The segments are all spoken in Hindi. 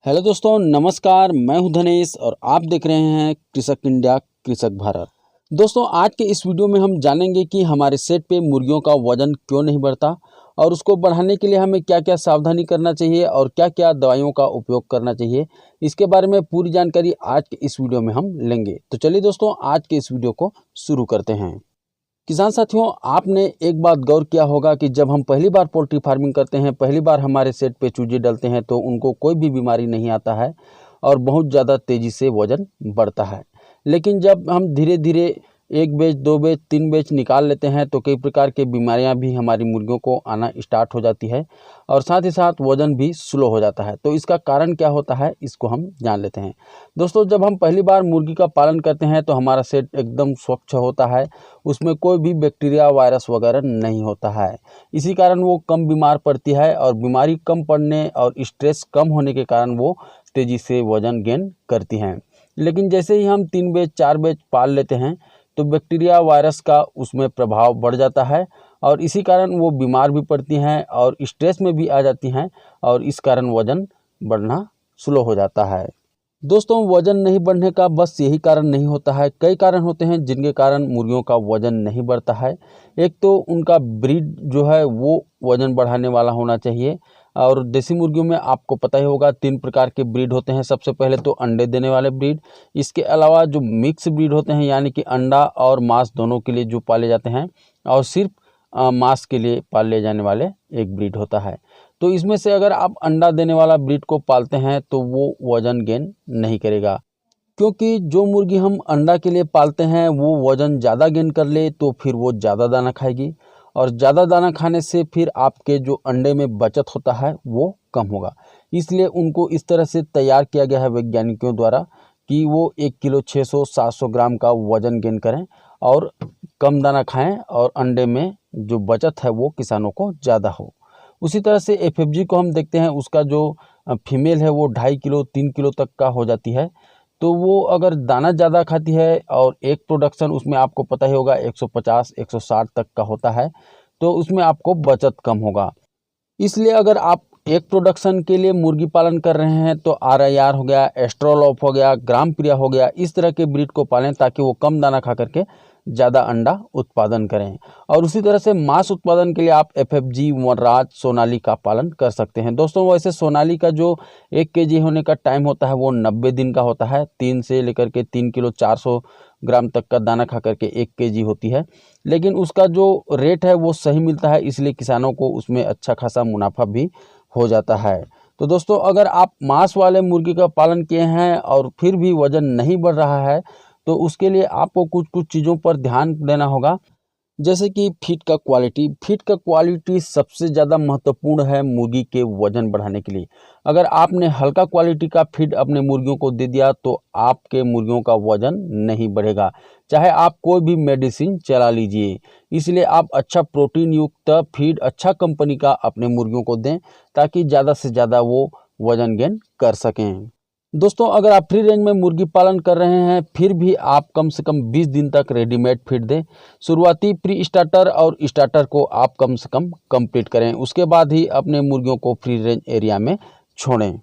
हेलो दोस्तों, नमस्कार। मैं हूं धनेश और आप देख रहे हैं कृषक इंडिया कृषक भारत। दोस्तों, आज के इस वीडियो में हम जानेंगे कि हमारे सेट पे मुर्गियों का वजन क्यों नहीं बढ़ता और उसको बढ़ाने के लिए हमें क्या क्या सावधानी करना चाहिए और क्या क्या दवाइयों का उपयोग करना चाहिए। इसके बारे में पूरी जानकारी आज के इस वीडियो में हम लेंगे। तो चलिए दोस्तों, आज के इस वीडियो को शुरू करते हैं। किसान साथियों, आपने एक बात गौर किया होगा कि जब हम पहली बार पोल्ट्री फार्मिंग करते हैं, पहली बार हमारे सेट पे चूजे डलते हैं तो उनको कोई भी बीमारी नहीं आता है और बहुत ज़्यादा तेज़ी से वज़न बढ़ता है। लेकिन जब हम धीरे धीरे एक बैच, दो बैच, तीन बैच निकाल लेते हैं तो कई प्रकार के बीमारियां भी हमारी मुर्गियों को आना स्टार्ट हो जाती है और साथ ही साथ वज़न भी स्लो हो जाता है। तो इसका कारण क्या होता है, इसको हम जान लेते हैं। दोस्तों, जब हम पहली बार मुर्गी का पालन करते हैं तो हमारा सेट एकदम स्वच्छ होता है, उसमें कोई भी बैक्टीरिया, वायरस वगैरह नहीं होता है। इसी कारण वो कम बीमार पड़ती है और बीमारी कम पड़ने और स्ट्रेस कम होने के कारण वो तेज़ी से वज़न गेन करती हैं। लेकिन जैसे ही हम 3 बैच 4 बैच पाल लेते हैं तो बैक्टीरिया, वायरस का उसमें प्रभाव बढ़ जाता है और इसी कारण वो बीमार भी पड़ती हैं और स्ट्रेस में भी आ जाती हैं और इस कारण वज़न बढ़ना स्लो हो जाता है। दोस्तों, वज़न नहीं बढ़ने का बस यही कारण नहीं होता है, कई कारण होते हैं जिनके कारण मुर्गियों का वज़न नहीं बढ़ता है। एक तो उनका ब्रीड जो है वो वज़न बढ़ाने वाला होना चाहिए और देसी मुर्गियों में आपको पता ही होगा 3 प्रकार के ब्रीड होते हैं। सबसे पहले तो अंडे देने वाले ब्रीड, इसके अलावा जो मिक्स ब्रीड होते हैं यानी कि अंडा और मांस दोनों के लिए जो पाले जाते हैं और सिर्फ मांस के लिए पाले जाने वाले एक ब्रीड होता है। तो इसमें से अगर आप अंडा देने वाला ब्रीड को पालते हैं तो वो वज़न गेन नहीं करेगा, क्योंकि जो मुर्गी हम अंडा के लिए पालते हैं वो वज़न ज़्यादा गेन कर ले तो फिर वो ज़्यादा दाना खाएगी और ज़्यादा दाना खाने से फिर आपके जो अंडे में बचत होता है वो कम होगा। इसलिए उनको इस तरह से तैयार किया गया है वैज्ञानिकों द्वारा कि वो 1 किलो 600-700 ग्राम का वज़न गेन करें और कम दाना खाएं और अंडे में जो बचत है वो किसानों को ज़्यादा हो। उसी तरह से एफएफजी को हम देखते हैं, उसका जो फीमेल है वो 2.5 किलो 3 किलो तक का हो जाती है। तो वो अगर दाना ज़्यादा खाती है और एक प्रोडक्शन उसमें आपको पता ही होगा 150-160 तक का होता है, तो उसमें आपको बचत कम होगा। इसलिए अगर आप एक प्रोडक्शन के लिए मुर्गी पालन कर रहे हैं तो RIR हो गया, एस्ट्रोलॉप हो गया, ग्राम प्रिया हो गया, इस तरह के ब्रीड को पालें ताकि वो कम दाना खा करके ज़्यादा अंडा उत्पादन करें। और उसी तरह से मांस उत्पादन के लिए आप FFG, वनराज, सोनाली का पालन कर सकते हैं। दोस्तों, वैसे सोनाली का जो 1 केजी होने का टाइम होता है वो 90 दिन का होता है। 3 से लेकर के 3 किलो 400 ग्राम तक का दाना खा करके 1 केजी होती है, लेकिन उसका जो रेट है वो सही मिलता है, इसलिए किसानों को उसमें अच्छा खासा मुनाफा भी हो जाता है। तो दोस्तों, अगर आप मांस वाले मुर्गी का पालन किए हैं और फिर भी वज़न नहीं बढ़ रहा है तो उसके लिए आपको कुछ कुछ चीज़ों पर ध्यान देना होगा, जैसे कि फीड का क्वालिटी सबसे ज़्यादा महत्वपूर्ण है मुर्गी के वज़न बढ़ाने के लिए। अगर आपने हल्का क्वालिटी का फीड अपने मुर्गियों को दे दिया तो आपके मुर्गियों का वज़न नहीं बढ़ेगा, चाहे आप कोई भी मेडिसिन चला लीजिए। इसलिए आप अच्छा प्रोटीन युक्त फीड, अच्छा कंपनी का अपने मुर्गियों को दें ताकि ज़्यादा से ज़्यादा वो वज़न गेन कर सकें। दोस्तों, अगर आप फ्री रेंज में मुर्गी पालन कर रहे हैं फिर भी आप कम से कम 20 दिन तक रेडीमेड फीड दें। शुरुआती प्री स्टार्टर और स्टार्टर को आप कम से कम कंप्लीट करें, उसके बाद ही अपने मुर्गियों को फ्री रेंज एरिया में छोड़ें।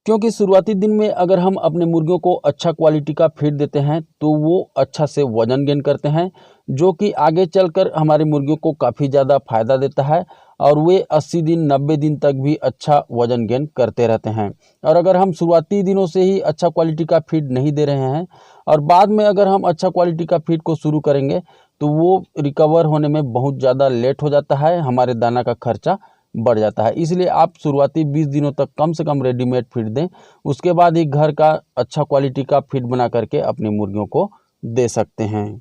क्योंकि शुरुआती दिन में अगर हम अपने मुर्गियों को अच्छा क्वालिटी का फीड देते हैं तो वो अच्छा से वज़न गेन करते हैं, जो कि आगे चलकर हमारी मुर्गियों को काफ़ी ज़्यादा फ़ायदा देता है और वे 80 दिन 90 दिन तक भी अच्छा वज़न गेन करते रहते हैं। और अगर हम शुरुआती दिनों से ही अच्छा क्वालिटी का फीड नहीं दे रहे हैं और बाद में अगर हम अच्छा क्वालिटी का फीड को शुरू करेंगे तो वो रिकवर होने में बहुत ज़्यादा लेट हो जाता है, हमारे दाना का खर्चा बढ़ जाता है। इसलिए आप शुरुआती 20 दिनों तक कम से कम रेडीमेड फीड दें, उसके बाद ही घर का अच्छा क्वालिटी का फीड बना करके अपनी मुर्गियों को दे सकते हैं।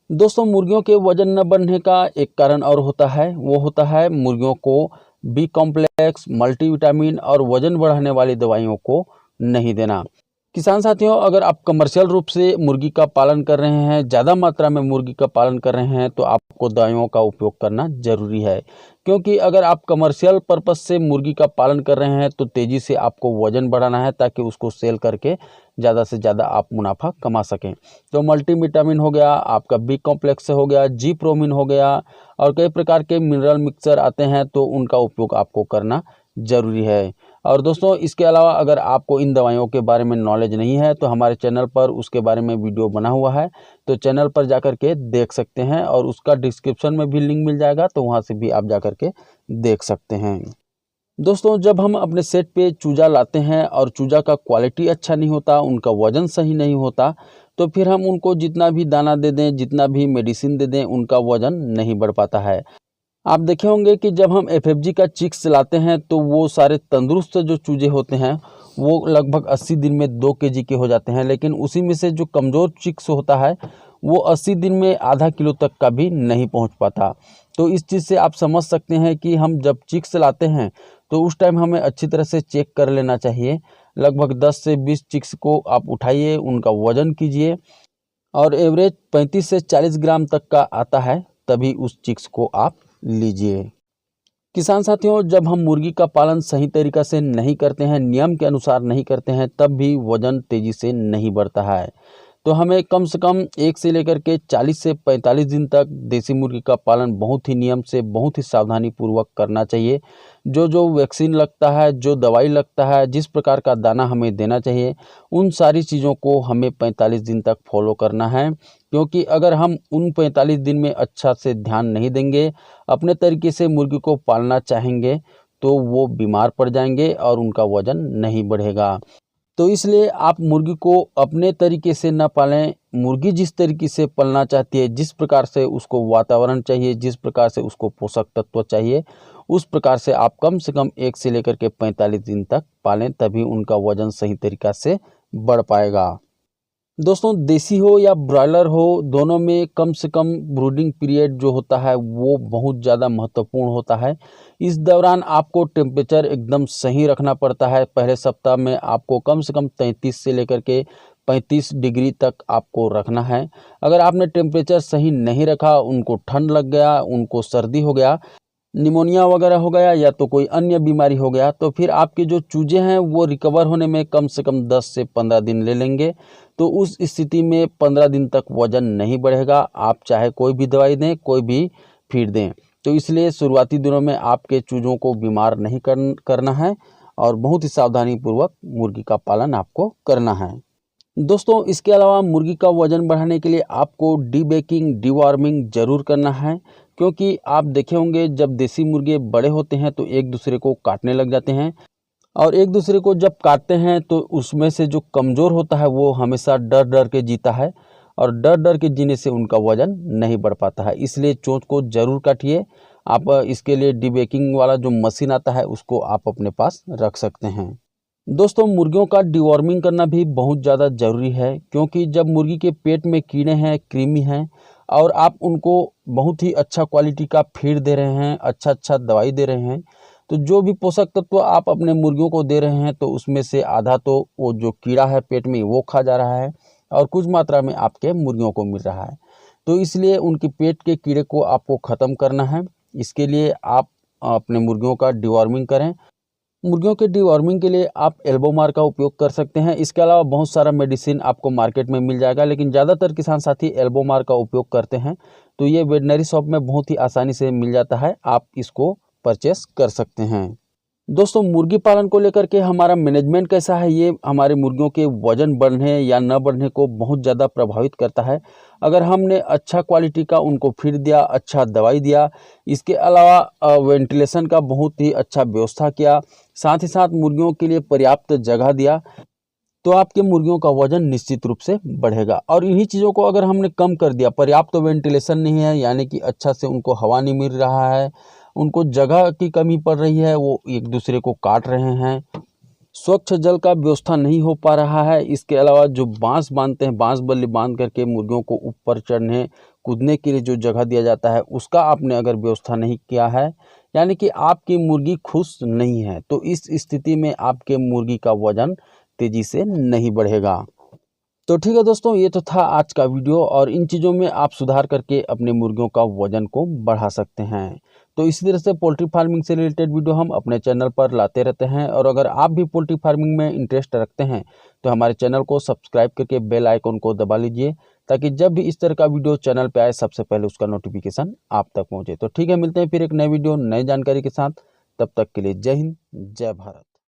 दोस्तों, मुर्गियों के वजन न बढ़ने का एक कारण और होता है, वो होता है मुर्गियों को बी कॉम्प्लेक्स, मल्टीविटामिन और वजन बढ़ाने वाली दवाइयों को नहीं देना। किसान साथियों, अगर आप कमर्शियल रूप से मुर्गी का पालन कर रहे हैं, ज़्यादा मात्रा में मुर्गी का पालन कर रहे हैं तो आपको दवाइयों का उपयोग करना ज़रूरी है। क्योंकि अगर आप कमर्शियल पर्पस से मुर्गी का पालन कर रहे हैं तो तेज़ी से आपको वज़न बढ़ाना है ताकि उसको सेल करके ज़्यादा से ज़्यादा आप मुनाफा कमा सकें। तो मल्टीविटामिन हो गया, आपका बी कॉम्प्लेक्स से हो गया, जी प्रोमिन हो गया और कई प्रकार के मिनरल मिक्सचर आते हैं तो उनका उपयोग आपको करना ज़रूरी है। और दोस्तों इसके अलावा अगर आपको इन दवाइयों के बारे में नॉलेज नहीं है तो हमारे चैनल पर उसके बारे में वीडियो बना हुआ है, तो चैनल पर जाकर के देख सकते हैं और उसका डिस्क्रिप्शन में भी लिंक मिल जाएगा, तो वहाँ से भी आप जाकर के देख सकते हैं। दोस्तों जब हम अपने सेट पे चूजा लाते हैं और चूजा का क्वालिटी अच्छा नहीं होता, उनका वज़न सही नहीं होता, तो फिर हम उनको जितना भी दाना दे दें, जितना भी मेडिसिन दे दें, उनका वज़न नहीं बढ़ पाता है। आप देखे होंगे कि जब हम एफएफजी का चिक्स लाते हैं तो वो सारे तंदुरुस्त जो चूजे होते हैं वो लगभग 80 दिन में 2 केजी के हो जाते हैं, लेकिन उसी में से जो कमज़ोर चिक्स होता है वो 80 दिन में आधा किलो तक का भी नहीं पहुंच पाता। तो इस चीज़ से आप समझ सकते हैं कि हम जब चिक्स लाते हैं तो उस टाइम हमें अच्छी तरह से चेक कर लेना चाहिए। लगभग 10 से 20 चिक्स को आप उठाइए, उनका वज़न कीजिए और एवरेज 35 से 40 ग्राम तक का आता है, तभी उस चिक्स को आप लीजिए। किसान साथियों, जब हम मुर्गी का पालन सही तरीक़ा से नहीं करते हैं, नियम के अनुसार नहीं करते हैं, तब भी वज़न तेज़ी से नहीं बढ़ता है। तो हमें कम से कम 1 से लेकर के 40 से 45 दिन तक देसी मुर्गी का पालन बहुत ही नियम से, बहुत ही सावधानी पूर्वक करना चाहिए। जो जो वैक्सीन लगता है, जो दवाई लगता है, जिस प्रकार का दाना हमें देना चाहिए, उन सारी चीज़ों को हमें 45 दिन तक फॉलो करना है। क्योंकि अगर हम उन 45 दिन में अच्छा से ध्यान नहीं देंगे, अपने तरीके से मुर्गी को पालना चाहेंगे, तो वो बीमार पड़ जाएंगे और उनका वज़न नहीं बढ़ेगा। तो इसलिए आप मुर्गी को अपने तरीके से ना पालें। मुर्गी जिस तरीके से पलना चाहती है, जिस प्रकार से उसको वातावरण चाहिए, जिस प्रकार से उसको पोषक तत्व चाहिए, उस प्रकार से आप कम से कम 1 से लेकर के 45 दिन तक पालें, तभी उनका वज़न सही तरीक़ा से बढ़ पाएगा। दोस्तों देसी हो या ब्रॉयलर हो, दोनों में कम से कम ब्रूडिंग पीरियड जो होता है वो बहुत ज़्यादा महत्वपूर्ण होता है। इस दौरान आपको टेम्परेचर एकदम सही रखना पड़ता है। पहले सप्ताह में आपको कम से कम 33 से लेकर के 35 डिग्री तक आपको रखना है। अगर आपने टेम्परेचर सही नहीं रखा, उनको ठंड लग गया, उनको सर्दी हो गया, निमोनिया वगैरह हो गया या तो कोई अन्य बीमारी हो गया, तो फिर आपके जो चूजे हैं वो रिकवर होने में कम से कम 10 से 15 दिन ले लेंगे। तो उस स्थिति में 15 दिन तक वज़न नहीं बढ़ेगा, आप चाहे कोई भी दवाई दें, कोई भी फीड दें। तो इसलिए शुरुआती दिनों में आपके चूज़ों को बीमार नहीं करना है और बहुत ही सावधानीपूर्वक मुर्गी का पालन आपको करना है। दोस्तों इसके अलावा मुर्गी का वज़न बढ़ाने के लिए आपको डीबेकिंग, डीवॉर्मिंग ज़रूर करना है। क्योंकि आप देखे होंगे जब देसी मुर्गे बड़े होते हैं तो एक दूसरे को काटने लग जाते हैं, और एक दूसरे को जब काटते हैं तो उसमें से जो कमज़ोर होता है वो हमेशा डर डर के जीता है, और डर डर के जीने से उनका वज़न नहीं बढ़ पाता है। इसलिए चोंच को ज़रूर काटिए। आप इसके लिए डीबेकिंग वाला जो मशीन आता है उसको आप अपने पास रख सकते हैं। दोस्तों मुर्गियों का डिवॉर्मिंग करना भी बहुत ज़्यादा ज़रूरी है, क्योंकि जब मुर्गी के पेट में कीड़े हैं, कृमि हैं, और आप उनको बहुत ही अच्छा क्वालिटी का फीड दे रहे हैं, अच्छा दवाई दे रहे हैं, तो जो भी पोषक तत्व आप अपने मुर्गियों को दे रहे हैं तो उसमें से आधा तो वो जो कीड़ा है पेट में वो खा जा रहा है और कुछ मात्रा में आपके मुर्गियों को मिल रहा है। तो इसलिए उनके पेट के कीड़े को आपको ख़त्म करना है। इसके लिए आप अपने मुर्गियों का डिवॉर्मिंग करें। मुर्गियों के डिवॉर्मिंग के लिए आप एल्बोमार का उपयोग कर सकते हैं। इसके अलावा बहुत सारा मेडिसिन आपको मार्केट में मिल जाएगा, लेकिन ज़्यादातर किसान साथी एल्बोमार का उपयोग करते हैं। तो ये वेटनरी शॉप में बहुत ही आसानी से मिल जाता है, आप इसको परचेस कर सकते हैं। दोस्तों मुर्गी पालन को लेकर के हमारा मैनेजमेंट कैसा है, ये हमारे मुर्गियों के वज़न बढ़ने या न बढ़ने को बहुत ज़्यादा प्रभावित करता है। अगर हमने अच्छा क्वालिटी का उनको फीड दिया, अच्छा दवाई दिया, इसके अलावा वेंटिलेशन का बहुत ही अच्छा व्यवस्था किया, साथ ही साथ मुर्गियों के लिए पर्याप्त जगह दिया, तो आपके मुर्गियों का वज़न निश्चित रूप से बढ़ेगा। और इन्हीं चीज़ों को अगर हमने कम कर दिया, पर्याप्त वेंटिलेशन नहीं है, यानी कि अच्छा से उनको हवा नहीं मिल रहा है, उनको जगह की कमी पड़ रही है, वो एक दूसरे को काट रहे हैं, स्वच्छ जल का व्यवस्था नहीं हो पा रहा है, इसके अलावा जो बांस बांधते हैं, बांस बल्ली बांध करके मुर्गियों को ऊपर चढ़ने कूदने के लिए जो जगह दिया जाता है उसका आपने अगर व्यवस्था नहीं किया है, यानी कि आपकी मुर्गी खुश नहीं है, तो इस स्थिति में आपके मुर्गी का वज़न तेज़ी से नहीं बढ़ेगा। तो ठीक है दोस्तों, ये तो था आज का वीडियो, और इन चीज़ों में आप सुधार करके अपने मुर्गियों का वज़न को बढ़ा सकते हैं। तो इसी तरह से पोल्ट्री फार्मिंग से रिलेटेड वीडियो हम अपने चैनल पर लाते रहते हैं, और अगर आप भी पोल्ट्री फार्मिंग में इंटरेस्ट रखते हैं तो हमारे चैनल को सब्सक्राइब करके बेल आइकन को दबा लीजिए, ताकि जब भी इस तरह का वीडियो चैनल पर आए सबसे पहले उसका नोटिफिकेशन आप तक पहुँचे। तो ठीक है, मिलते हैं फिर एक नए वीडियो नई जानकारी के साथ। तब तक के लिए जय हिंद, जय भारत।